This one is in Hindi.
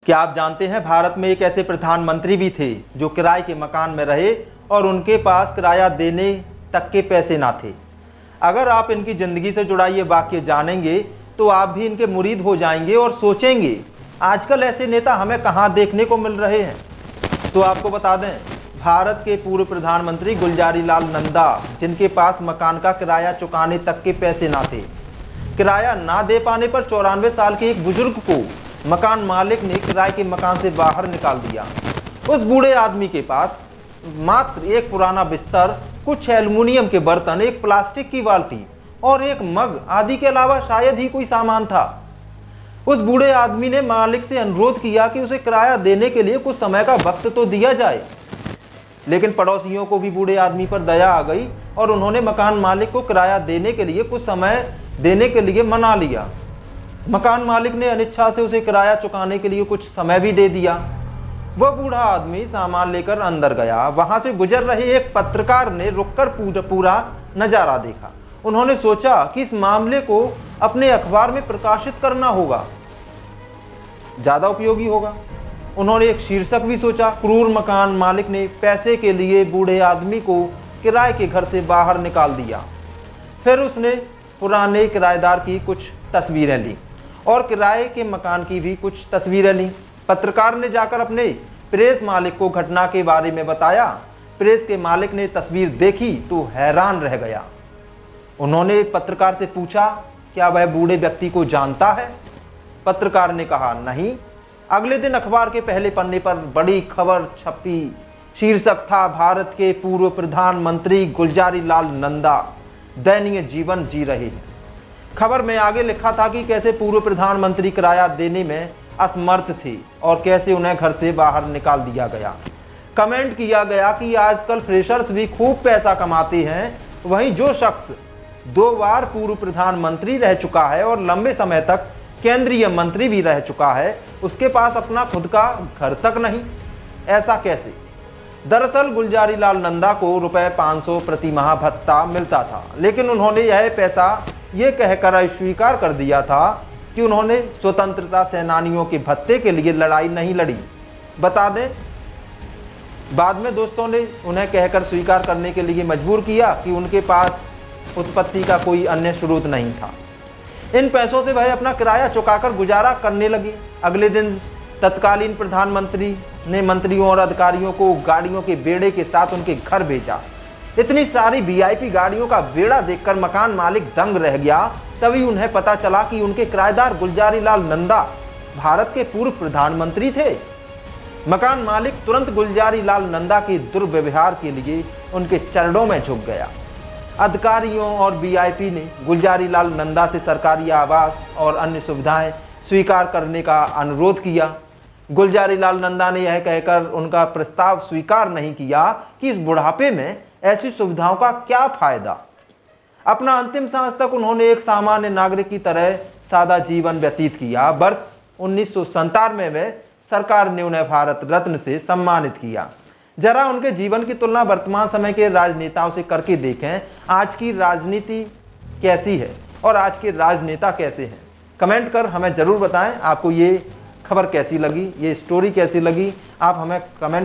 क्या आप जानते हैं भारत में एक ऐसे प्रधानमंत्री भी थे जो किराए के मकान में रहे और उनके पास किराया देने तक के पैसे ना थे। अगर आप इनकी ज़िंदगी से जुड़ा ये वाक्य जानेंगे तो आप भी इनके मुरीद हो जाएंगे और सोचेंगे आजकल ऐसे नेता हमें कहाँ देखने को मिल रहे हैं। तो आपको बता दें, भारत के पूर्व प्रधानमंत्री गुलजारी लाल नंदा, जिनके पास मकान का किराया चुकाने तक के पैसे ना थे, किराया ना दे पाने पर 94 साल के एक बुजुर्ग को मकान मालिक ने किराए के मकान से बाहर निकाल दिया। उस बूढ़े आदमी के पास मात्र एक पुराना बिस्तर, कुछ एल्युमिनियम के बर्तन, एक प्लास्टिक की बाल्टी और एक मग आदि के अलावा शायद ही कोई सामान था। उस बूढ़े आदमी ने मालिक से अनुरोध किया कि उसे किराया देने के लिए कुछ समय का वक्त तो दिया जाए, लेकिन पड़ोसियों को भी बूढ़े आदमी पर दया आ गई और उन्होंने मकान मालिक को किराया देने के लिए कुछ समय देने के लिए मना लिया। मकान मालिक ने अनिच्छा से उसे किराया चुकाने के लिए कुछ समय भी दे दिया। वह बूढ़ा आदमी सामान लेकर अंदर गया। वहां से गुजर रहे एक पत्रकार ने रुककर पूरा नजारा देखा। उन्होंने सोचा कि इस मामले को अपने अखबार में प्रकाशित करना होगा, ज्यादा उपयोगी होगा। उन्होंने एक शीर्षक भी सोचा, क्रूर मकान मालिक ने पैसे के लिए बूढ़े आदमी को किराए के घर से बाहर निकाल दिया। फिर उसने पुराने किराएदार की कुछ तस्वीरें ली और किराए के मकान की भी कुछ तस्वीरें ली। पत्रकार ने जाकर अपने प्रेस मालिक को घटना के बारे में बताया। प्रेस के मालिक ने तस्वीर देखी तो हैरान रह गया। उन्होंने पत्रकार से पूछा, क्या वह बूढ़े व्यक्ति को जानता है? पत्रकार ने कहा, नहीं। अगले दिन अखबार के पहले पन्ने पर बड़ी खबर छपी। शीर्षक था, भारत के पूर्व प्रधानमंत्री गुलजारी लाल नंदा दयनीय जीवन जी रहे हैं। खबर में आगे लिखा था कि कैसे पूर्व प्रधानमंत्री किराया देने में असमर्थ थे और कैसे उन्हें घर से बाहर निकाल दिया गया। कमेंट किया गया कि आजकल फ्रेशर्स भी खूब पैसा कमाते हैं, वहीं जो शख्स 2 बार पूर्व प्रधानमंत्री रह चुका है और लंबे समय तक केंद्रीय मंत्री भी रह चुका है, उसके पास अपना खुद का घर तक नहीं। ऐसा कैसे? दरअसल गुलजारी लाल नंदा को रुपए 500 प्रति माह भत्ता मिलता था, लेकिन उन्होंने यह पैसा ये कहकर अस्वीकार कर दिया था कि उन्होंने स्वतंत्रता सेनानियों के भत्ते के लिए लड़ाई नहीं लड़ी। बता दें, बाद में दोस्तों ने उन्हें कहकर स्वीकार करने के लिए मजबूर किया कि उनके पास उत्पत्ति का कोई अन्य स्रोत नहीं था। इन पैसों से वह अपना किराया चुकाकर गुजारा करने लगी। अगले दिन तत्कालीन प्रधानमंत्री ने मंत्रियों और अधिकारियों को गाड़ियों के बेड़े के साथ उनके घर भेजा। इतनी सारी वीआईपी गाड़ियों का बेड़ा देखकर मकान मालिक दंग रह गया। तभी उन्हें पता चला कि उनके किराएदार गुलजारी लाल नंदा भारत के पूर्व प्रधानमंत्री थे। मकान मालिक तुरंत गुलजारी लाल नंदा के दुर्व्यवहार के लिए उनके चरणों में झुक गया। अधिकारियों और वीआईपी ने गुलजारी लाल नंदा से सरकारी आवास और अन्य सुविधाएं स्वीकार करने का अनुरोध किया। गुलजारी लाल नंदा ने यह कहकर उनका प्रस्ताव स्वीकार नहीं किया कि इस बुढ़ापे में ऐसी सुविधाओं का क्या फायदा। अपना अंतिम सांस तक उन्होंने एक सामान्य नागरिक की तरह सादा जीवन व्यतीत किया। वर्ष 1997 में सरकार ने उन्हें भारत रत्न से सम्मानित किया। जरा उनके जीवन की तुलना वर्तमान समय के राजनेताओं से करके देखें। आज की राजनीति कैसी है और आज के राजनेता कैसे हैं? कमेंट कर हमें जरूर बताएं। आपको ये खबर कैसी लगी, ये स्टोरी कैसी लगी, आप हमें कमेंट